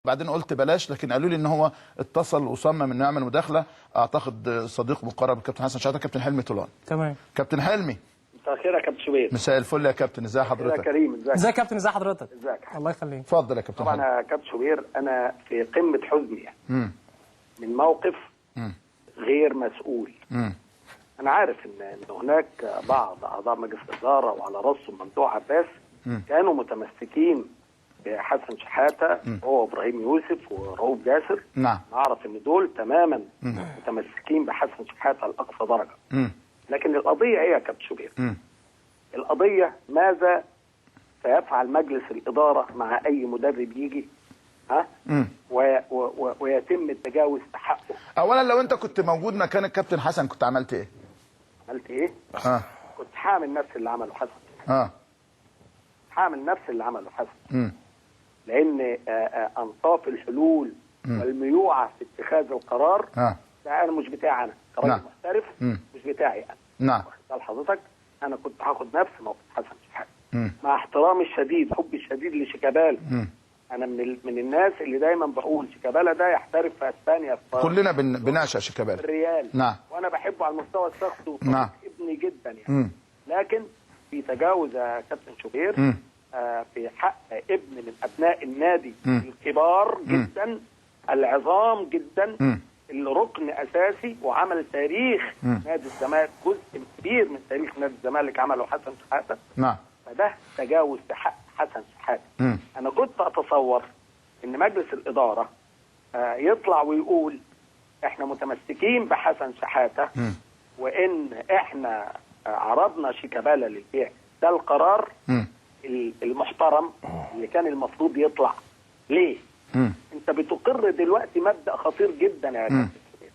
بعدين قلت بلاش، لكن قالوا لي ان هو اتصل وصمم انه يعمل مداخله. اعتقد صديق مقرب الكابتن حسن شحاته، كابتن حلمي طولان. تمام. كابتن حلمي، مساء الخير يا كابتن شوبير. مساء الفل يا كابتن، ازي حضرتك؟ يا كريم، ازيك يا كابتن؟ ازي حضرتك؟ ازيك؟ الله يخليك. اتفضل يا كابتن طبعا حلمي. يا كابتن شوبير، انا في قمه حزني من موقف غير مسؤول. انا عارف ان هناك بعض اعضاء مجلس الاداره وعلى راسهم ممدوح عباس كانوا متمسكين بحسن شحاته هو وابراهيم يوسف ورؤوف جاسر. نعم. اعرف ان دول تماما متمسكين بحسن شحاته لاقصى درجه. لكن القضيه ايه يا كابتن شوبير؟ القضيه ماذا سيفعل مجلس الاداره مع اي مدرب يجي ويتم التجاوز في حقه. اولا لو انت كنت موجود مكان الكابتن حسن كنت عملت ايه؟ عملت ايه؟ كنت حامل نفس اللي عمله حسن. حامل نفس اللي عمله حسن. لان انصاف الحلول والميوعه في اتخاذ القرار ده انا مش بتاعي، انا كراجل محترف مش بتاعي انا. نعم. واخد حضرتك؟ انا كنت هاخد نفس موقف حسن شحاته مع احترامي الشديد، حبي الشديد لشيكابالا. انا من الناس اللي دايما بقول شيكابالا ده يحترف في اسبانيا، في كلنا بنعشق شيكابالا في الريال. نعم. وانا بحبه على المستوى الشخصي نعم. ابني جدا يعني. لكن في تجاوز يا كابتن شوبير في حق ابن من ابناء النادي الكبار جدا العظام جدا اللي ركن اساسي وعمل تاريخ نادي الزمالك، جزء كبير من تاريخ نادي الزمالك عمله حسن شحاته. نعم. فده تجاوز في حق حسن شحاته. انا كنت اتصور ان مجلس الاداره يطلع ويقول احنا متمسكين بحسن شحاته وان احنا عرضنا شيكابالا للبيع. ده القرار المحترم اللي كان المفروض يطلع. ليه؟ انت بتقر دلوقتي مبدأ خطير جدا يا كابتن شوبير.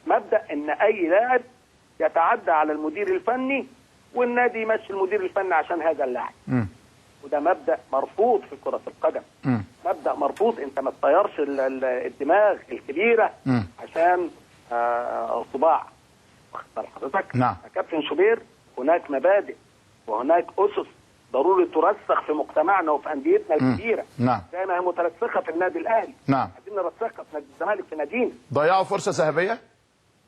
مبدأ ان اي لاعب يتعدى على المدير الفني والنادي يمشي المدير الفني عشان هذا اللاعب. وده مبدأ مرفوض في كرة القدم. مبدأ مرفوض. انت ما تطيرش الدماغ الكبيرة عشان صباع. واخد حضرتك؟ نعم. يا كابتن شوبير، هناك مبادئ وهناك أسس ضروري ترسخ في مجتمعنا وفي انديتنا الكبيره. نعم. زي ما هي مترسخه في النادي الاهلي. نعم. عايزين نرسخها في نادي الزمالك في نادينا. ضيعوا فرصه ذهبيه؟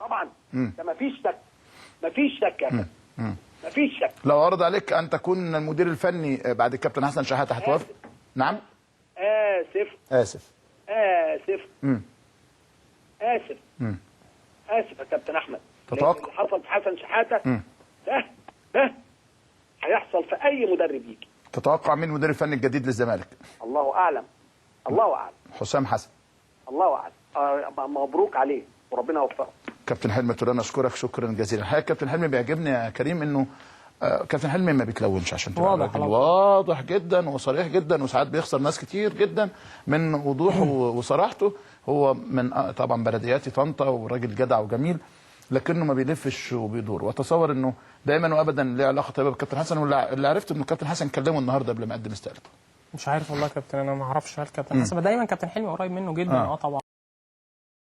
طبعا. ده مفيش شك. مفيش شك يا كابتن. مفيش شك. لو عرض عليك ان تكون المدير الفني بعد الكابتن حسن شحاته هتوافق؟ نعم. اسف. اسف. اسف. اسف. اسف يا كابتن احمد. تتوقع اللي حصل في حسن شحاته ده هيحصل في اي مدرب يجي. تتوقع مين المدير الفني الجديد للزمالك؟ الله اعلم. الله اعلم. حسام حسن. الله اعلم. مبروك عليه وربنا يوفقه. كابتن حلمي طولان، اشكرك شكرا جزيلا. الحقيقه كابتن حلمي بيعجبني يا كريم انه كابتن حلمي ما بيتلونش، عشان تبقى واضح جدا وصريح جدا، وساعات بيخسر ناس كتير جدا من وضوحه وصراحته. هو من طبعا بلدياتي طنطا وراجل جدع وجميل، لكنه ما بيلفش وبيدور. واتصور انه دايما وابدا ليه علاقه طيبه بالكابتن حسن. واللي عرفت انه الكابتن حسن كلمه النهارده قبل ما يقدم استقالته. مش عارف والله يا كابتن، انا ما اعرفش هل كابتن حسن دايما كابتن حلمي قريب منه جدا. طبعا.